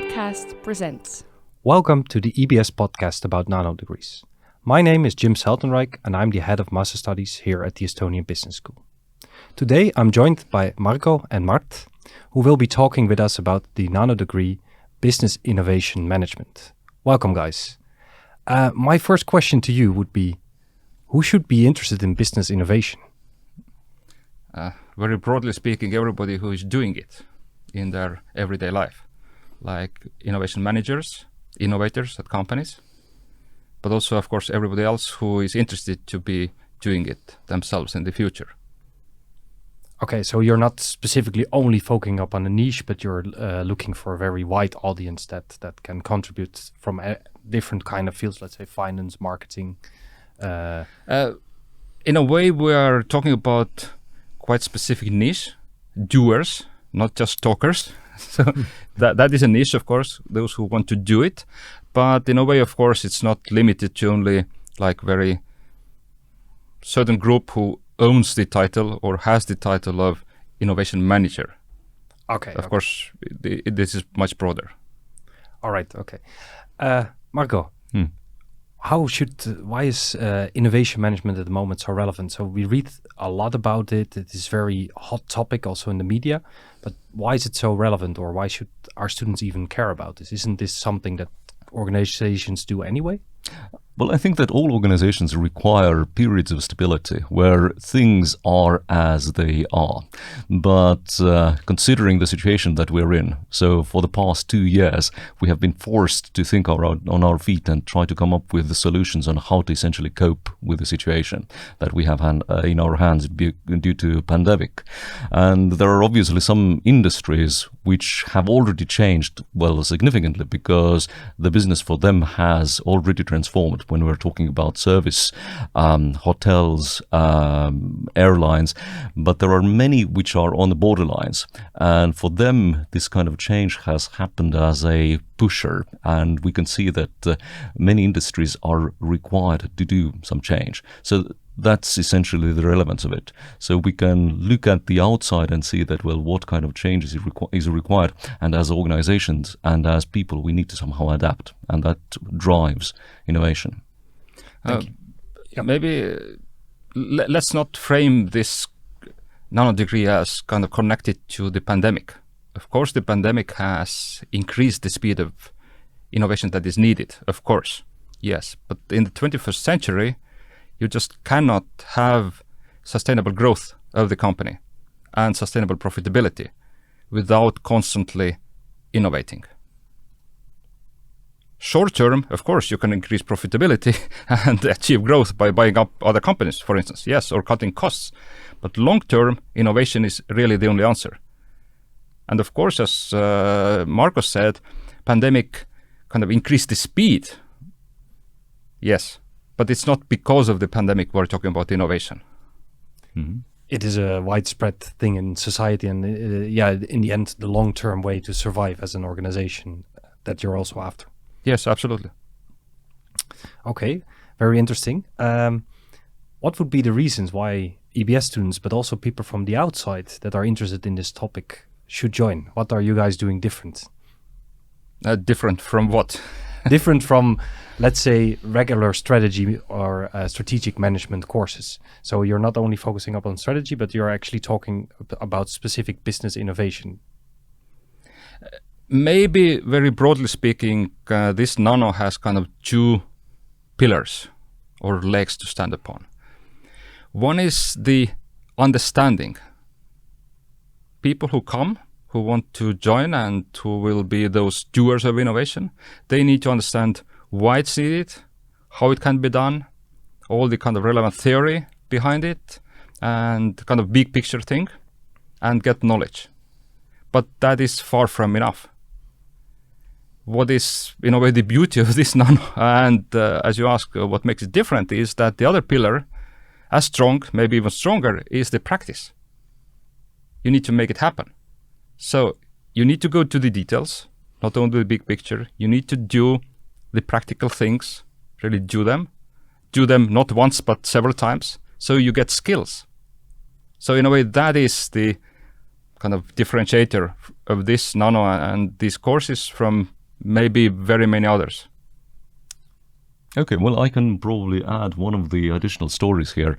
Podcast presents. Welcome to the EBS podcast about nanodegrees. My name is Jim Seltenrijch and I'm the head of Master Studies here at the Estonian Business School. Today I'm joined by Marko and Mart, who will be talking with us about the nanodegree Business Innovation Management. Welcome, guys. My first question to you would be, who should be interested in business innovation? Very broadly speaking, everybody who is doing it in their everyday life, like innovation managers, innovators at companies, but also, of course, everybody else who is interested to be doing it themselves in the future. Okay, so you're not specifically only focusing up on a niche, but you're looking for a very wide audience that can contribute from different kind of fields, let's say finance, marketing. In a way, we are talking about quite specific niche, doers, not just talkers. So that is a niche, of course, those who want to do it. But in a way, of course, it's not limited to only like very certain group who owns the title or has the title of innovation manager. Okay. Of course, this is much broader. All right. Okay. Marko, why is innovation management at the moment so relevant? So we read a lot about it. It is very hot topic also in the media, but why is it so relevant, or why should our students even care about this? Isn't this something that organizations do anyway? Well, I think that all organizations require periods of stability where things are as they are. But considering the situation that we're in, so for the past 2 years, we have been forced to think on our feet and try to come up with the solutions on how to essentially cope with the situation that we have in our hands due to pandemic. And there are obviously some industries which have already changed, well, significantly, because the business for them has already transformed. When we're talking about service, hotels, airlines, but there are many which are on the borderlines. And for them, this kind of change has happened as a pusher. And we can see that many industries are required to do some change. So that's essentially the relevance of it. So we can look at the outside and see that, well, what kind of changes is required. And as organizations and as people, we need to somehow adapt. And that drives innovation. Maybe let's not frame this nanodegree as kind of connected to the pandemic. Of course, the pandemic has increased the speed of innovation that is needed, of course, yes. But in the 21st century, you just cannot have sustainable growth of the company and sustainable profitability without constantly innovating. Short term, of course, you can increase profitability and achieve growth by buying up other companies, for instance, yes, or cutting costs. But long term, innovation is really the only answer. And of course, as Marko said, pandemic kind of increased the speed. Yes, but it's not because of the pandemic we're talking about innovation. Mm-hmm. It is a widespread thing in society, and in the end, the long-term way to survive as an organization that you're also after. Yes, absolutely. Okay, very interesting. What would be the reasons why EBS students, but also people from the outside that are interested in this topic should join? What are you guys doing different? Different from what? Different from, let's say, regular strategy or strategic management courses. So you're not only focusing up on strategy, but you're actually talking about specific business innovation. Maybe very broadly speaking, this nano has kind of two pillars or legs to stand upon. One is the understanding. People who come, who want to join and who will be those doers of innovation, they need to understand why it's needed, how it can be done, all the kind of relevant theory behind it, and kind of big picture thing, and get knowledge. But that is far from enough. What is, in a way, the beauty of this nano, and as you ask, what makes it different is that the other pillar, as strong, maybe even stronger, is the practice. You need to make it happen. So you need to go to the details, not only the big picture. You need to do the practical things, really do them not once, but several times, so you get skills. So in a way, that is the kind of differentiator of this nano and these courses from maybe very many others. Okay, well, I can probably add one of the additional stories here.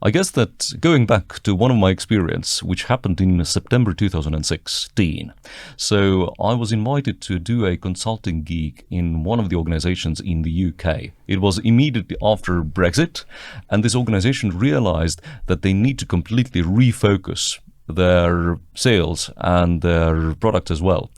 I guess that going back to one of my experience, which happened in September 2016. So I was invited to do a consulting gig in one of the organizations in the UK. It was immediately after Brexit, and this organization realized that they need to completely refocus their sales and their product as well.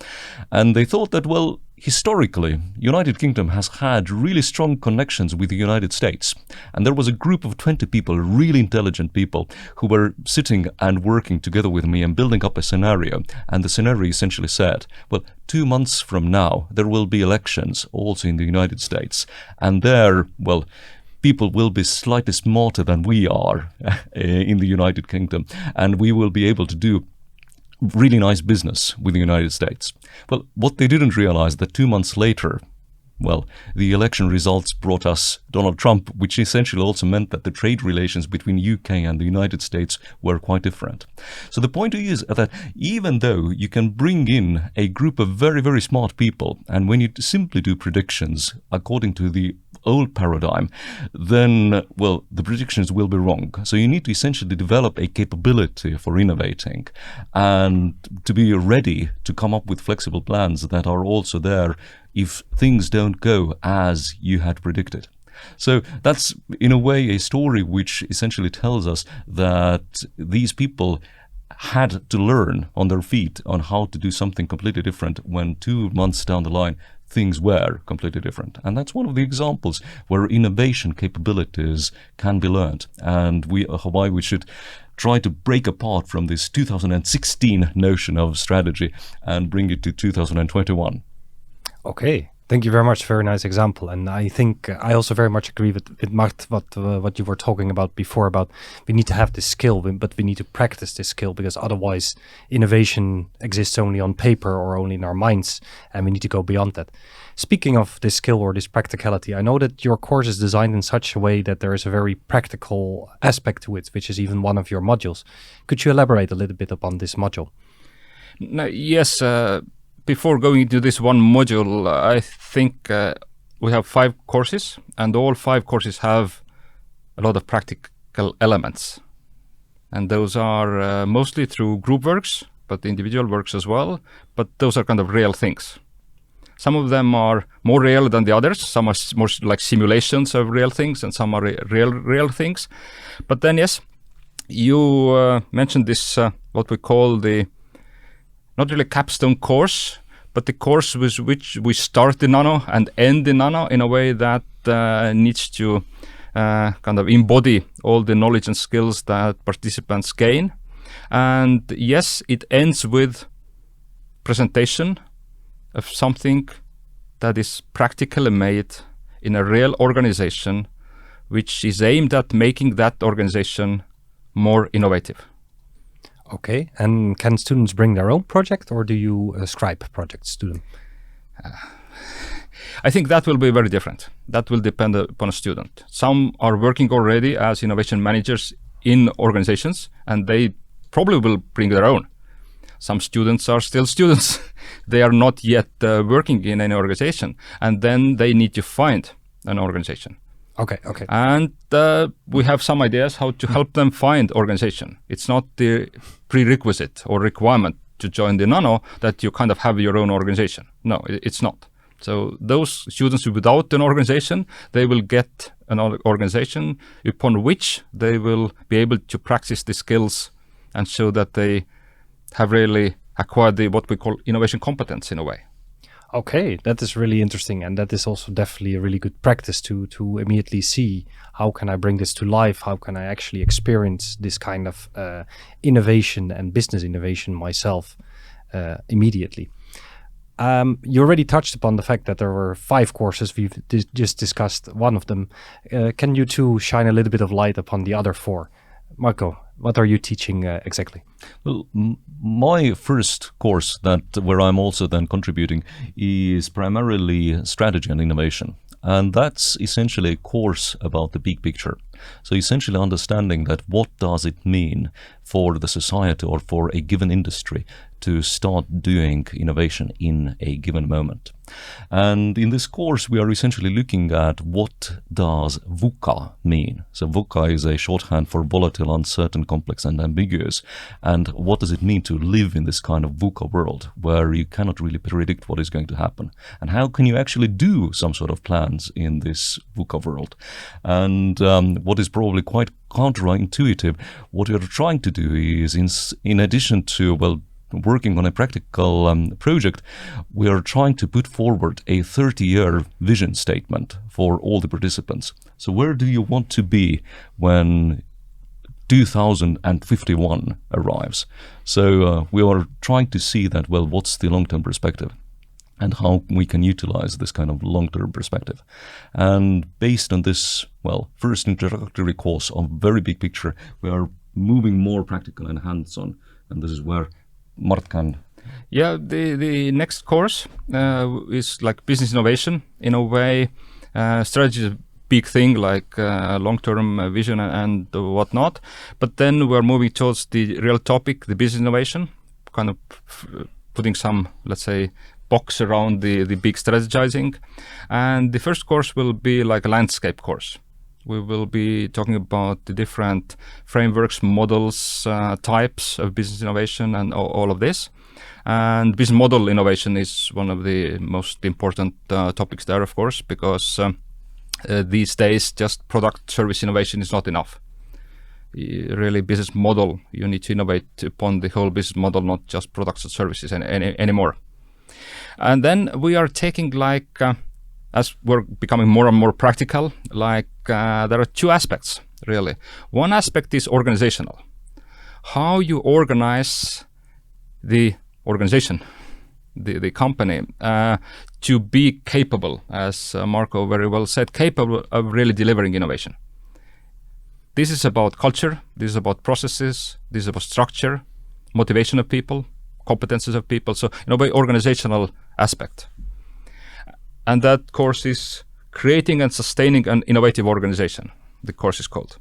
And they thought that, well, historically, United Kingdom has had really strong connections with the United States. And there was a group of 20 people, really intelligent people, who were sitting and working together with me and building up a scenario. And the scenario essentially said, well, 2 months from now, there will be elections also in the United States. And there, well, people will be slightly smarter than we are in the United Kingdom. And we will be able to do really nice business with the United States. Well, what they didn't realize that 2 months later, well, the election results brought us Donald Trump, which essentially also meant that the trade relations between UK and the United States were quite different. So the point is that even though you can bring in a group of very, very smart people, and when you simply do predictions according to the old paradigm, then, well, the predictions will be wrong. So you need to essentially develop a capability for innovating and to be ready to come up with flexible plans that are also there if things don't go as you had predicted. So that's, in a way, a story which essentially tells us that these people had to learn on their feet on how to do something completely different when 2 months down the line things were completely different. And that's one of the examples where innovation capabilities can be learned. And why we should try to break apart from this 2016 notion of strategy and bring it to 2021. Okay, thank you very much. Very nice example. And I think I also very much agree with Mart, what you were talking about before, about we need to have this skill, but we need to practice this skill, because otherwise innovation exists only on paper or only in our minds, and we need to go beyond that. Speaking of this skill or this practicality, I know that your course is designed in such a way that there is a very practical aspect to it, which is even one of your modules. Could you elaborate a little bit upon this module? No, yes, before going into this one module, I think we have 5 courses, and all 5 courses have a lot of practical elements. And those are mostly through group works, but individual works as well. But those are kind of real things. Some of them are more real than the others. Some are more like simulations of real things, and some are real things. But then, yes, you mentioned this, what we call the, not really capstone course, but the course with which we start the nano and end the nano in a way that needs to kind of embody all the knowledge and skills that participants gain. And yes, it ends with presentation of something that is practically made in a real organization, which is aimed at making that organization more innovative. Okay, and can students bring their own project, or do you ascribe projects to them? I think that will be very different. That will depend upon a student. Some are working already as innovation managers in organizations, and they probably will bring their own. Some students are still students. They are not yet working in any organization, and then they need to find an organization. Okay. And we have some ideas how to help them find organization. It's not the prerequisite or requirement to join the nano that you kind of have your own organization. No, it's not. So those students without an organization, they will get an organization upon which they will be able to practice the skills and show that they have really acquired what we call innovation competence in a way. Okay, that is really interesting, and that is also definitely a really good practice to immediately see how can I bring this to life, how can I actually experience this kind of innovation and business innovation myself immediately. You already touched upon the fact that there were 5 courses. We've just discussed one of them. Can you two shine a little bit of light upon the other 4? Marko, what are you teaching exactly? Well, my first course where I'm also then contributing is primarily strategy and innovation. And that's essentially a course about the big picture. So essentially understanding that what does it mean for the society or for a given industry to start doing innovation in a given moment. And in this course, we are essentially looking at what does VUCA mean. So VUCA is a shorthand for volatile, uncertain, complex, and ambiguous. And what does it mean to live in this kind of VUCA world where you cannot really predict what is going to happen? And how can you actually do some sort of plans in this VUCA world? And what is probably quite counterintuitive, what we are trying to do is in addition to, working on a practical project, we are trying to put forward a 30-year vision statement for all the participants. So where do you want to be when 2051 arrives? So we are trying to see that, what's the long-term perspective and how we can utilize this kind of long-term perspective. And based on this, first introductory course of very big picture, we are moving more practical and hands-on. And this is where Mart can. Yeah, the next course is like business innovation. In a way, strategy is a big thing, like long-term vision and whatnot. But then we're moving towards the real topic, the business innovation, kind of putting some, let's say, box around the big strategizing. And the first course will be like a landscape course. We will be talking about the different frameworks, models, types of business innovation and all of this. And business model innovation is one of the most important topics there, of course, because these days just product service innovation is not enough. Really business model, you need to innovate upon the whole business model, not just products and services anymore. And then we are taking as we're becoming more and more practical, there are two aspects, really. One aspect is organizational. How you organize the organization, the company, to be capable, as Marko very well said, capable of really delivering innovation. This is about culture, this is about processes, this is about structure, motivation of people, competences of people, so in a way organizational aspect. And that course is creating and sustaining an innovative organization, the course is called.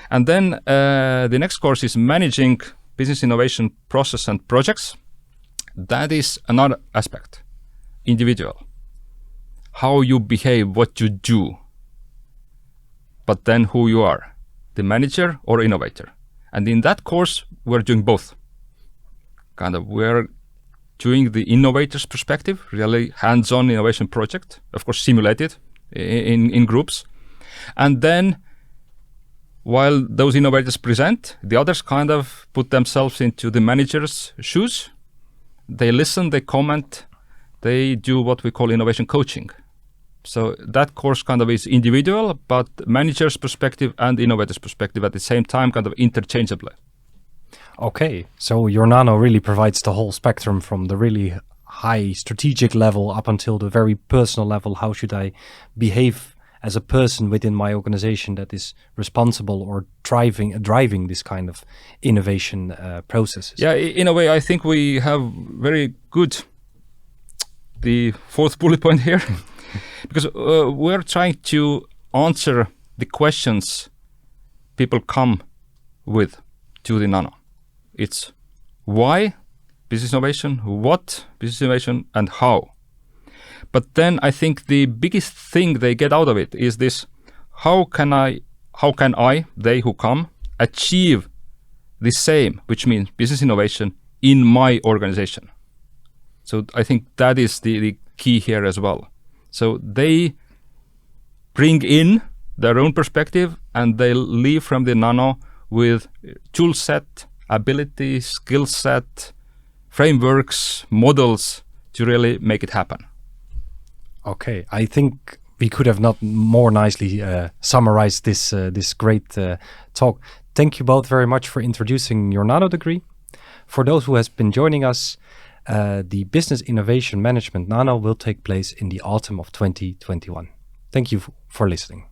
And then the next course is managing business innovation process and projects. That is another aspect, individual. How you behave, what you do, but then who you are, the manager or innovator. And in that course, we're doing both. We're doing the innovator's perspective, really hands-on innovation project, of course simulated in groups. And then while those innovators present, the others put themselves into the manager's shoes. They listen, they comment, they do what we call innovation coaching. So that course is individual, but manager's perspective and innovator's perspective at the same time, interchangeably. Okay, so your Nano really provides the whole spectrum from the really high strategic level up until the very personal level. How should I behave as a person within my organization that is responsible or driving this kind of innovation processes? Yeah, in a way, I think we have very good the fourth bullet point here, because we're trying to answer the questions people come with to the Nano. It's why business innovation, what business innovation, and how. But then I think the biggest thing they get out of it is this: how can I, they who come, achieve the same, which means business innovation in my organization. So I think that is the key here as well. So they bring in their own perspective and they leave from the Nano with tool set, ability, skill set, frameworks, models to really make it happen. Okay, I think we could have not more nicely summarized this great talk. Thank you both very much for introducing your Nano degree. For those who has been joining us, the Business Innovation Management Nano will take place in the autumn of 2021. Thank you for listening.